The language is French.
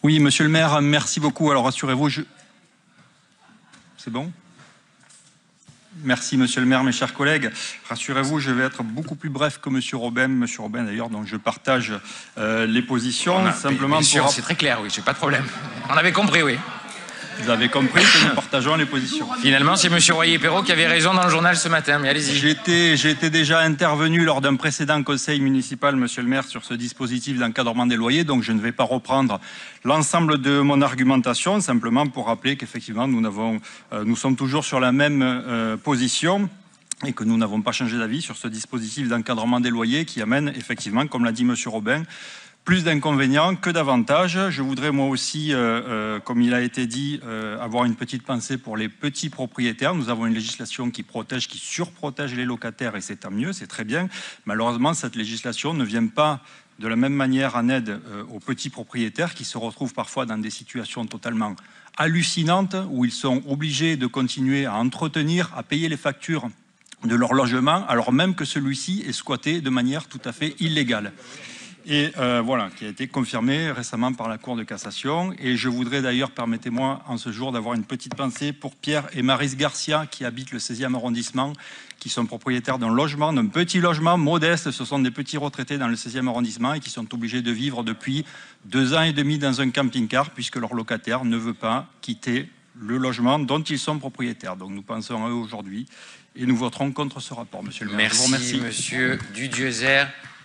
Oui, monsieur le maire, merci beaucoup. Alors rassurez-vous, c'est bon ? Merci, monsieur le maire, mes chers collègues. Rassurez-vous, je vais être beaucoup plus bref que monsieur Robin. Monsieur Robin, d'ailleurs, donc je partage les positions. Simplement bien sûr, c'est très clair, oui, j'ai pas de problème. On avait compris, oui. Vous avez compris que nous partageons les positions. Finalement, c'est monsieur Royer-Perrot qui avait raison dans le journal ce matin, mais allez-y. J'ai été déjà intervenu lors d'un précédent conseil municipal, monsieur le maire, sur ce dispositif d'encadrement des loyers, donc je ne vais pas reprendre l'ensemble de mon argumentation, simplement pour rappeler qu'effectivement, nous sommes toujours sur la même position et que nous n'avons pas changé d'avis sur ce dispositif d'encadrement des loyers qui amène effectivement, comme l'a dit monsieur Robin, plus d'inconvénients que d'avantages. Je voudrais moi aussi, comme il a été dit, avoir une petite pensée pour les petits propriétaires. Nous avons une législation qui protège, qui surprotège les locataires et c'est tant mieux, c'est très bien. Malheureusement, cette législation ne vient pas de la même manière en aide aux petits propriétaires qui se retrouvent parfois dans des situations totalement hallucinantes où ils sont obligés de continuer à entretenir, à payer les factures de leur logement alors même que celui-ci est squatté de manière tout à fait illégale. Et voilà, qui a été confirmé récemment par la Cour de cassation. Et je voudrais d'ailleurs, permettez-moi en ce jour d'avoir une petite pensée pour Pierre et Maryse Garcia qui habitent le 16e arrondissement, qui sont propriétaires d'un logement, d'un petit logement modeste. Ce sont des petits retraités dans le 16e arrondissement et qui sont obligés de vivre depuis 2 ans et demi dans un camping-car puisque leur locataire ne veut pas quitter le logement dont ils sont propriétaires. Donc nous pensons à eux aujourd'hui et nous voterons contre ce rapport, monsieur le maire. Merci, monsieur Dudieuzer.